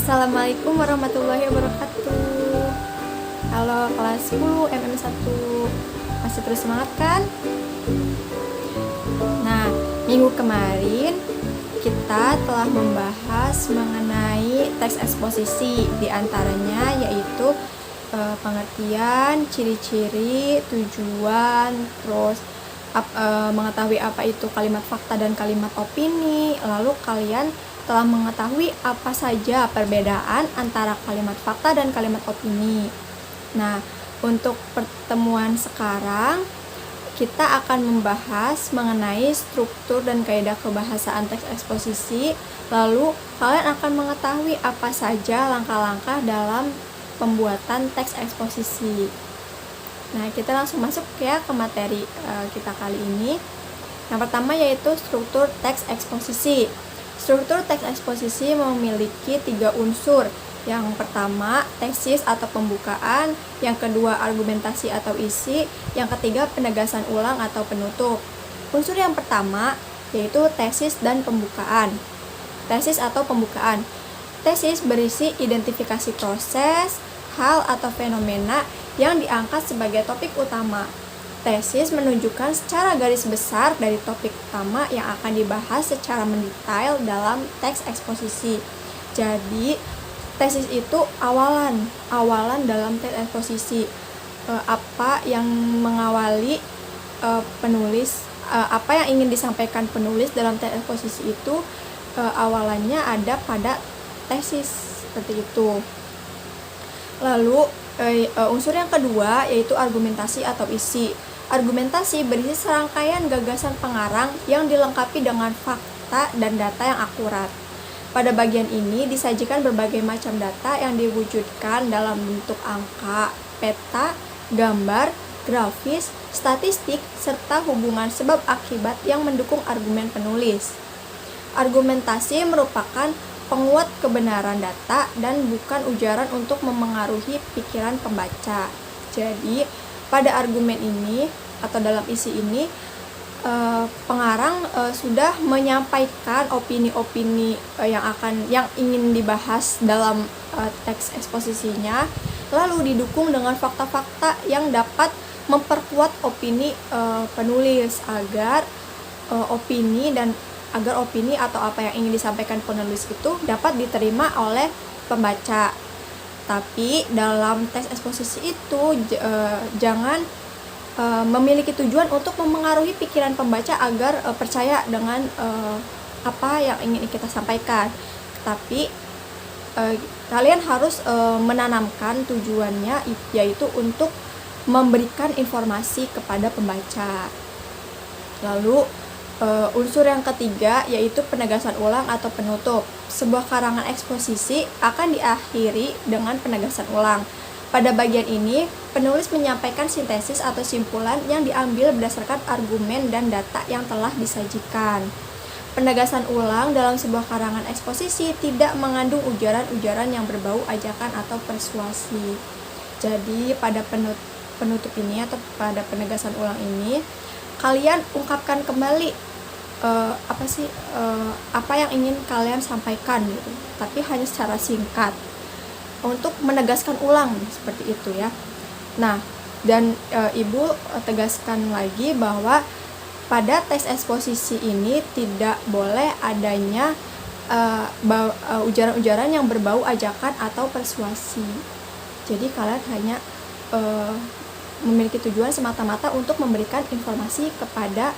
Assalamualaikum warahmatullahi wabarakatuh. Halo kelas 10 MM1. Masih terus semangat kan? Nah, minggu kemarin kita telah membahas mengenai teks eksposisi, diantaranya yaitu pengertian, ciri-ciri, tujuan, terus mengetahui apa itu kalimat fakta dan kalimat opini. Lalu kalian telah mengetahui apa saja perbedaan antara kalimat fakta dan kalimat opini. Nah, untuk pertemuan sekarang kita akan membahas mengenai struktur dan kaidah kebahasaan teks eksposisi. Lalu kalian akan mengetahui apa saja langkah-langkah dalam pembuatan teks eksposisi. Nah, kita langsung masuk ya ke materi kita kali ini. Yang pertama yaitu struktur teks eksposisi. Struktur teks eksposisi memiliki 3 unsur. Yang pertama, tesis atau pembukaan. Yang kedua, argumentasi atau isi. Yang ketiga, penegasan ulang atau penutup. Unsur yang pertama yaitu tesis dan pembukaan. Tesis atau pembukaan. Tesis berisi identifikasi proses, hal atau fenomena yang diangkat sebagai topik utama. Tesis menunjukkan secara garis besar dari topik utama yang akan dibahas secara mendetail dalam teks eksposisi. Jadi, tesis itu awalan dalam teks eksposisi. Apa yang mengawali penulis, apa yang ingin disampaikan penulis dalam teks eksposisi itu awalannya ada pada tesis, seperti itu. Lalu unsur yang kedua yaitu argumentasi atau isi. Argumentasi berisi serangkaian gagasan pengarang yang dilengkapi dengan fakta dan data yang akurat. Pada bagian ini disajikan berbagai macam data yang diwujudkan dalam bentuk angka, peta, gambar, grafis, statistik, serta hubungan sebab akibat yang mendukung argumen penulis. Argumentasi merupakan penguat kebenaran data dan bukan ujaran untuk memengaruhi pikiran pembaca. Jadi, pada argumen ini atau dalam isi ini pengarang sudah menyampaikan opini-opini yang ingin dibahas dalam teks eksposisinya, lalu didukung dengan fakta-fakta yang dapat memperkuat opini penulis agar opini atau apa yang ingin disampaikan penulis itu dapat diterima oleh pembaca. Tapi dalam teks eksposisi itu jangan memiliki tujuan untuk memengaruhi pikiran pembaca agar percaya dengan apa yang ingin kita sampaikan. Tapi kalian harus menanamkan tujuannya, yaitu untuk memberikan informasi kepada pembaca. Lalu unsur yang ketiga yaitu penegasan ulang atau penutup. Sebuah karangan eksposisi akan diakhiri dengan penegasan ulang. Pada bagian ini, penulis menyampaikan sintesis atau simpulan yang diambil berdasarkan argumen dan data yang telah disajikan. Penegasan ulang dalam sebuah karangan eksposisi tidak mengandung ujaran-ujaran yang berbau ajakan atau persuasi. Jadi, pada penutup ini atau pada penegasan ulang ini, kalian ungkapkan kembali apa yang ingin kalian sampaikan gitu, tapi hanya secara singkat untuk menegaskan ulang seperti itu ya. Nah, dan Ibu tegaskan lagi bahwa pada teks eksposisi ini tidak boleh adanya ujaran-ujaran yang berbau ajakan atau persuasi. Jadi kalian hanya memiliki tujuan semata-mata untuk memberikan informasi kepada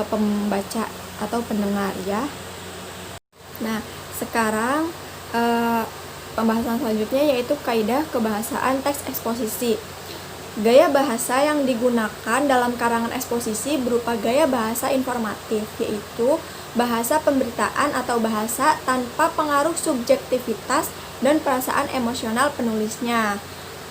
pembaca atau pendengar ya. Nah, sekarang pembahasan selanjutnya yaitu kaidah kebahasaan teks eksposisi. Gaya bahasa yang digunakan dalam karangan eksposisi berupa gaya bahasa informatif, yaitu bahasa pemberitaan atau bahasa tanpa pengaruh subjektivitas dan perasaan emosional penulisnya.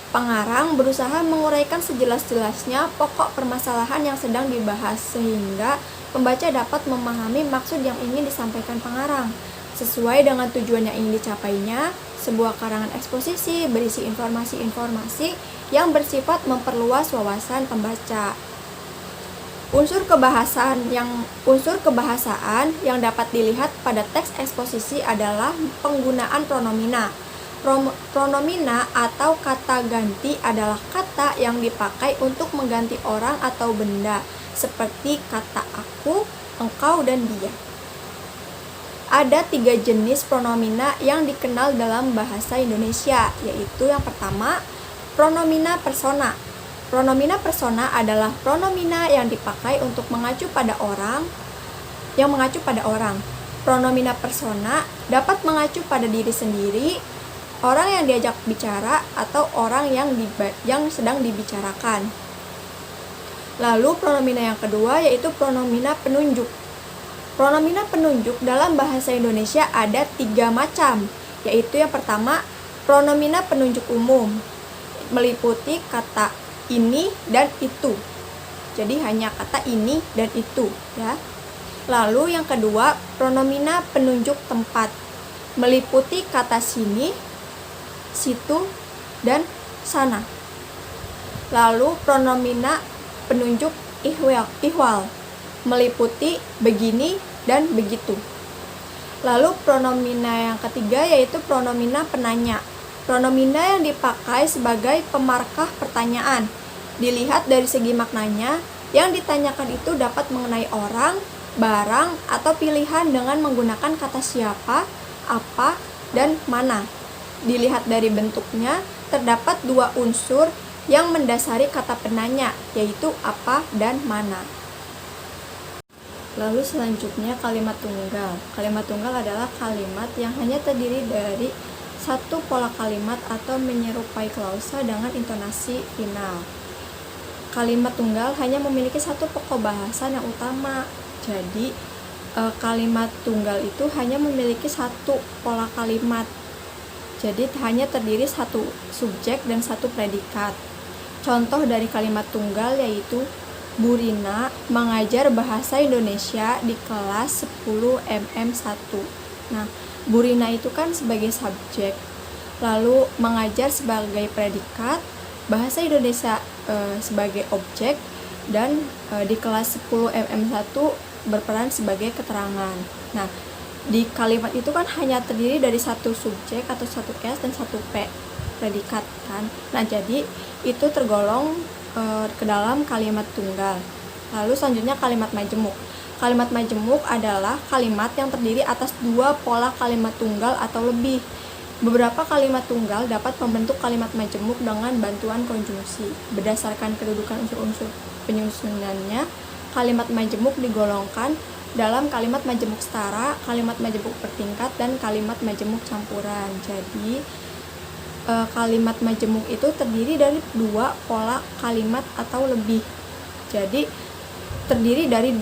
Pengarang berusaha menguraikan sejelas-jelasnya pokok permasalahan yang sedang dibahas sehingga pembaca dapat memahami maksud yang ingin disampaikan pengarang. Sesuai dengan tujuan yang ingin dicapainya, sebuah karangan eksposisi berisi informasi-informasi yang bersifat memperluas wawasan pembaca. Unsur kebahasaan yang dapat dilihat pada teks eksposisi adalah penggunaan pronomina. Pronomina atau kata ganti adalah kata yang dipakai untuk mengganti orang atau benda, seperti kata aku, engkau, dan dia. Ada 3 jenis pronomina yang dikenal dalam bahasa Indonesia, yaitu yang pertama, pronomina persona. Pronomina persona adalah pronomina yang dipakai untuk mengacu pada orang. Pronomina persona dapat mengacu pada diri sendiri, orang yang diajak bicara, atau orang yang sedang dibicarakan. Lalu pronomina yang kedua yaitu pronomina penunjuk. Pronomina penunjuk dalam bahasa Indonesia ada 3 macam, yaitu yang pertama, pronomina penunjuk umum, meliputi kata ini dan itu. Jadi hanya kata ini dan itu, ya. Lalu yang kedua, pronomina penunjuk tempat, meliputi kata sini, situ, dan sana. Lalu pronomina penunjuk ihwal, meliputi begini dan begitu. Lalu pronomina yang ketiga yaitu pronomina penanya. Pronomina yang dipakai sebagai pemarkah pertanyaan. Dilihat dari segi maknanya, yang ditanyakan itu dapat mengenai orang, barang, atau pilihan dengan menggunakan kata siapa, apa, dan mana. Dilihat dari bentuknya, terdapat 2 unsur yang mendasari kata penanya, yaitu apa dan mana. Lalu selanjutnya kalimat tunggal. Kalimat tunggal adalah kalimat yang hanya terdiri dari satu pola kalimat atau menyerupai klausa dengan intonasi final. Kalimat tunggal hanya memiliki satu pokok bahasan yang utama. Jadi kalimat tunggal itu hanya memiliki satu pola kalimat. Jadi hanya terdiri satu subjek dan satu predikat. Contoh dari kalimat tunggal yaitu Bu Rina mengajar bahasa Indonesia di kelas 10 MM1. Nah, Bu Rina itu kan sebagai subjek, lalu mengajar sebagai predikat, bahasa Indonesia sebagai objek, dan di kelas 10 MM1 berperan sebagai keterangan. Nah, di kalimat itu kan hanya terdiri dari satu subjek atau satu S dan satu P predikat kan. Nah, jadi itu tergolong ke dalam kalimat tunggal. Lalu selanjutnya kalimat majemuk. Kalimat majemuk adalah kalimat yang terdiri atas 2 pola kalimat tunggal atau lebih. Beberapa kalimat tunggal dapat membentuk kalimat majemuk dengan bantuan konjungsi. Berdasarkan kedudukan unsur-unsur penyusunannya, kalimat majemuk digolongkan dalam kalimat majemuk setara, kalimat majemuk bertingkat, dan kalimat majemuk campuran. Jadi kalimat majemuk itu terdiri dari 2 pola kalimat atau lebih. Jadi terdiri dari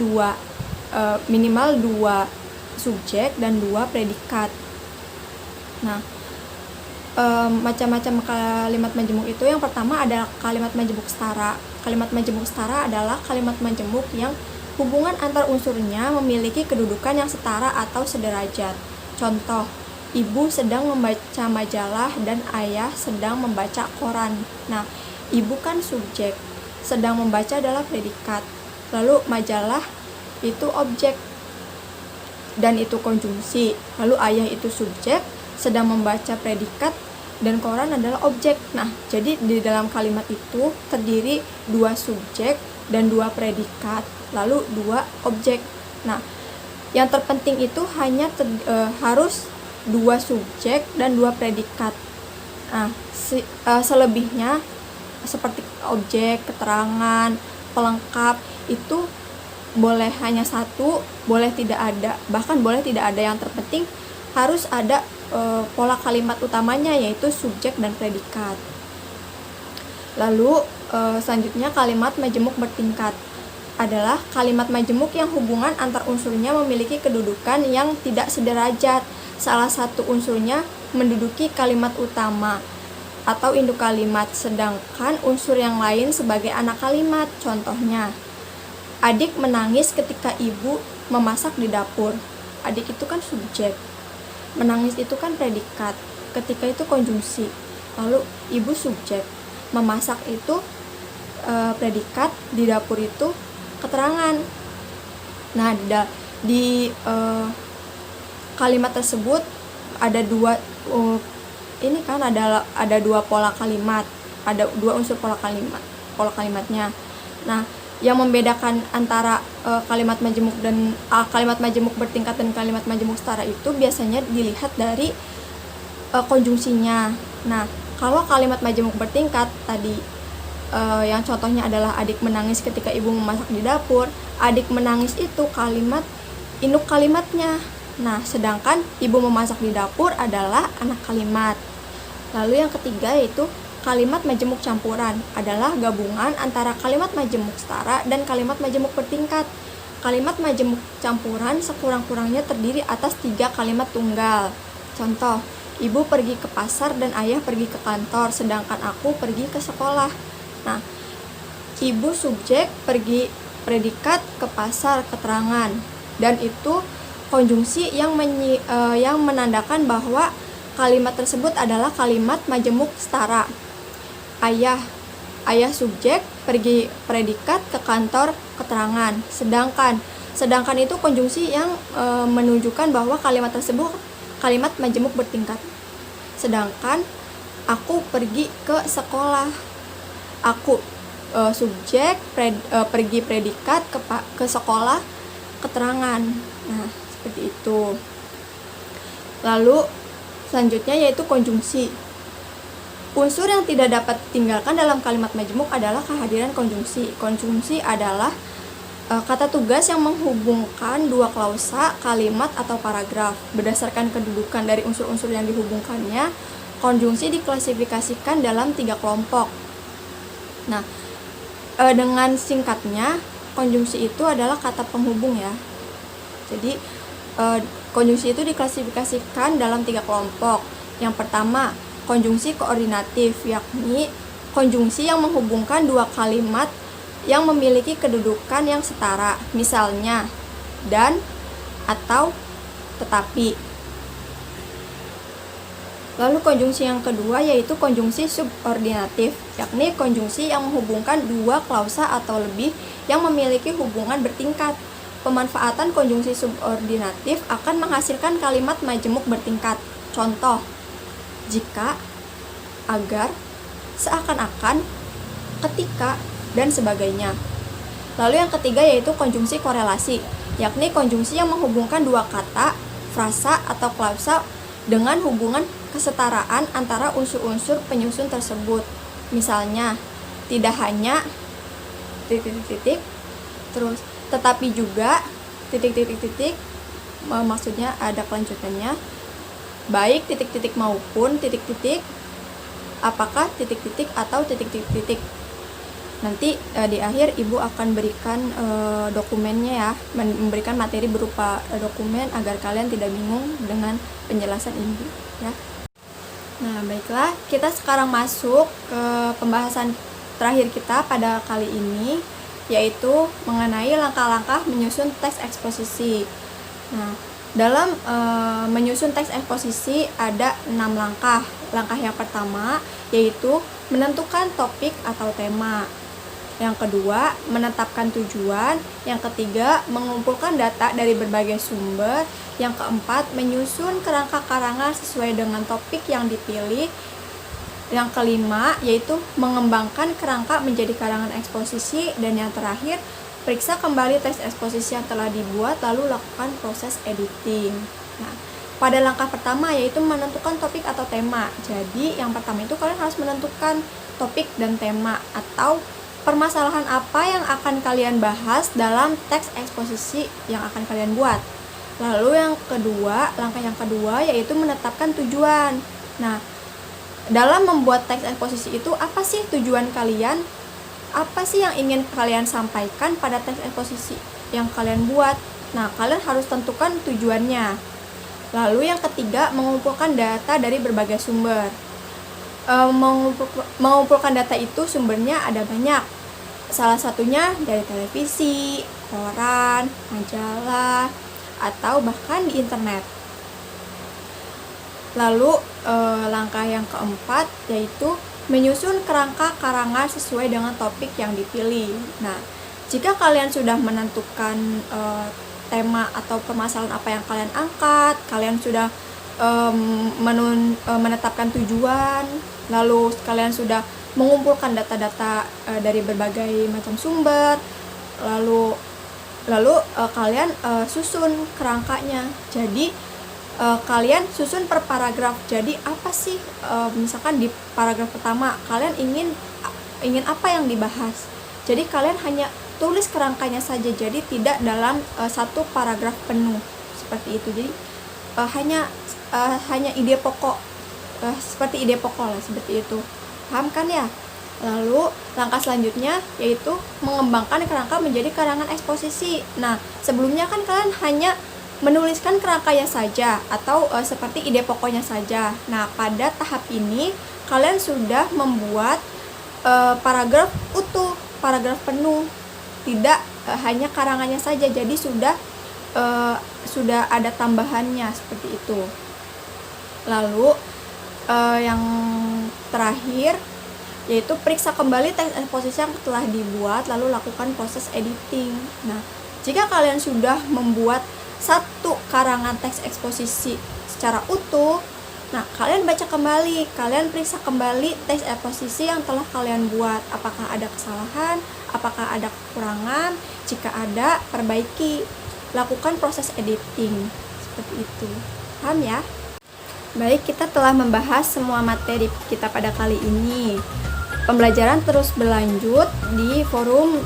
minimal 2 subjek dan 2 predikat. Nah, macam-macam kalimat majemuk itu, yang pertama ada kalimat majemuk setara. Kalimat majemuk setara adalah kalimat majemuk yang hubungan antar unsurnya memiliki kedudukan yang setara atau sederajat. Contoh, ibu sedang membaca majalah dan ayah sedang membaca koran. Nah, ibu kan subjek, sedang membaca adalah predikat, lalu majalah itu objek dan itu konjungsi, lalu ayah itu subjek, sedang membaca predikat, dan koran adalah objek. Nah, jadi di dalam kalimat itu terdiri 2 subjek dan 2 predikat, lalu 2 objek. Nah, yang terpenting itu hanya harus 2 subjek dan 2 predikat. Nah, selebihnya seperti objek, keterangan, pelengkap itu boleh hanya 1, boleh tidak ada, bahkan boleh tidak ada. Yang terpenting harus ada pola kalimat utamanya, yaitu subjek dan predikat. Lalu selanjutnya kalimat majemuk bertingkat adalah kalimat majemuk yang hubungan antar unsurnya memiliki kedudukan yang tidak sederajat. Salah satu unsurnya menduduki kalimat utama atau induk kalimat, sedangkan unsur yang lain sebagai anak kalimat. Contohnya, adik menangis ketika ibu memasak di dapur. Adik itu kan subjek, menangis itu kan predikat, ketika itu konjungsi, lalu ibu subjek, memasak itu predikat, di dapur itu keterangan. Nah, di kalimat tersebut ada dua ada dua pola kalimat, ada dua unsur pola kalimatnya. Nah, yang membedakan antara kalimat majemuk dan kalimat majemuk bertingkat dan kalimat majemuk setara itu biasanya dilihat dari konjungsinya. Nah, kalau kalimat majemuk bertingkat tadi yang contohnya adalah adik menangis ketika ibu memasak di dapur, adik menangis itu kalimat induk kalimatnya. Nah, sedangkan ibu memasak di dapur adalah anak kalimat. Lalu yang ketiga yaitu kalimat majemuk campuran, adalah gabungan antara kalimat majemuk setara dan kalimat majemuk bertingkat. Kalimat majemuk campuran sekurang-kurangnya terdiri atas 3 kalimat tunggal. Contoh, ibu pergi ke pasar dan ayah pergi ke kantor, sedangkan aku pergi ke sekolah. Nah, ibu subjek, pergi predikat, ke pasar keterangan, dan itu konjungsi yang menandakan bahwa kalimat tersebut adalah kalimat majemuk setara. Ayah subjek, pergi predikat, ke kantor keterangan. Sedangkan itu konjungsi yang menunjukkan bahwa kalimat tersebut kalimat majemuk bertingkat. Sedangkan aku pergi ke sekolah. Aku subjek, pergi predikat, ke sekolah keterangan. Nah, seperti itu. Lalu selanjutnya yaitu konjungsi. Unsur yang tidak dapat ditinggalkan dalam kalimat majemuk adalah kehadiran konjungsi. Konjungsi adalah kata tugas yang menghubungkan dua klausa, kalimat, atau paragraf. Berdasarkan kedudukan dari unsur-unsur yang dihubungkannya, konjungsi diklasifikasikan dalam 3 kelompok. Nah, dengan singkatnya, konjungsi itu adalah kata penghubung ya. Jadi, konjungsi itu diklasifikasikan dalam 3 kelompok. Yang pertama, konjungsi koordinatif, yakni konjungsi yang menghubungkan 2 kalimat yang memiliki kedudukan yang setara, misalnya dan, atau, tetapi. Lalu konjungsi yang kedua yaitu konjungsi subordinatif, yakni konjungsi yang menghubungkan 2 klausa atau lebih yang memiliki hubungan bertingkat. Pemanfaatan konjungsi subordinatif akan menghasilkan kalimat majemuk bertingkat. Contoh, jika, agar, seakan-akan, ketika, dan sebagainya. Lalu yang ketiga yaitu konjungsi korelasi, yakni konjungsi yang menghubungkan 2 kata, frasa, atau klausa dengan hubungan kesetaraan antara unsur-unsur penyusun tersebut. Misalnya, tidak hanya terus tetapi juga maksudnya ada kelanjutannya, baik maupun apakah atau nanti di akhir ibu akan berikan dokumennya ya, memberikan materi berupa dokumen agar kalian tidak bingung dengan penjelasan ibu ya. Nah, baiklah, kita sekarang masuk ke pembahasan terakhir kita pada kali ini, yaitu mengenai langkah-langkah menyusun teks eksposisi. Nah, dalam menyusun teks eksposisi ada 6 langkah. Langkah yang pertama yaitu menentukan topik atau tema. Yang kedua, menetapkan tujuan. Yang ketiga, mengumpulkan data dari berbagai sumber. Yang keempat, menyusun kerangka karangan sesuai dengan topik yang dipilih. Yang kelima, yaitu mengembangkan kerangka menjadi karangan eksposisi. Dan yang terakhir, periksa kembali teks eksposisi yang telah dibuat, lalu lakukan proses editing. Nah, pada langkah pertama yaitu menentukan topik atau tema. Jadi, yang pertama itu kalian harus menentukan topik dan tema atau permasalahan apa yang akan kalian bahas dalam teks eksposisi yang akan kalian buat. Lalu langkah yang kedua yaitu menetapkan tujuan. Nah, dalam membuat teks eksposisi itu apa sih tujuan kalian? Apa sih yang ingin kalian sampaikan pada teks eksposisi yang kalian buat? Nah, kalian harus tentukan tujuannya. Lalu yang ketiga, mengumpulkan data dari berbagai sumber. Mengumpulkan data itu sumbernya ada banyak. Salah satunya dari televisi, koran, majalah, atau bahkan di internet. Lalu langkah yang keempat yaitu menyusun kerangka karangan sesuai dengan topik yang dipilih. Nah, Jika kalian sudah menentukan tema atau permasalahan apa yang kalian angkat, kalian sudah menetapkan tujuan, lalu kalian sudah mengumpulkan data-data dari berbagai macam sumber, lalu kalian susun kerangkanya. Jadi kalian susun per paragraf. Jadi apa sih, misalkan di paragraf pertama kalian ingin apa yang dibahas, jadi kalian hanya tulis kerangkanya saja, jadi tidak dalam satu paragraf penuh seperti itu. Jadi hanya ide pokok, seperti ide pokok lah, seperti itu. Paham kan ya? Lalu langkah selanjutnya yaitu mengembangkan kerangka menjadi karangan eksposisi. Nah, sebelumnya kan kalian hanya menuliskan kerangkanya saja atau seperti ide pokoknya saja. Nah, pada tahap ini kalian sudah membuat paragraf utuh, paragraf penuh, tidak hanya karangannya saja. Jadi sudah ada tambahannya seperti itu. Lalu yang terakhir yaitu periksa kembali teks eksposisi yang telah dibuat, lalu lakukan proses editing. Nah, jika kalian sudah membuat satu karangan teks eksposisi secara utuh, nah kalian baca kembali, kalian periksa kembali teks eksposisi yang telah kalian buat, apakah ada kesalahan, apakah ada kekurangan. Jika ada, perbaiki, lakukan proses editing seperti itu. Paham ya? Baik, kita telah membahas semua materi kita pada kali ini. Pembelajaran terus berlanjut di forum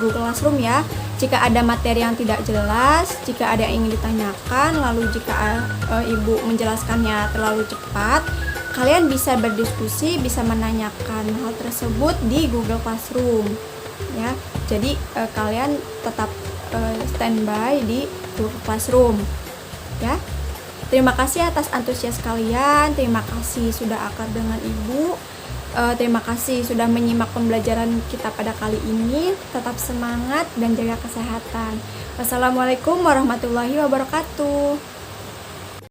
Google Classroom ya. Jika ada materi yang tidak jelas, jika ada yang ingin ditanyakan, lalu jika Ibu menjelaskannya terlalu cepat, kalian bisa berdiskusi, bisa menanyakan hal tersebut di Google Classroom ya. Jadi kalian tetap standby di Google Classroom ya. Terima kasih atas antusias kalian, terima kasih sudah akrab dengan Ibu. Terima kasih sudah menyimak pembelajaran kita pada kali ini. Tetap semangat dan jaga kesehatan. Wassalamualaikum warahmatullahi wabarakatuh.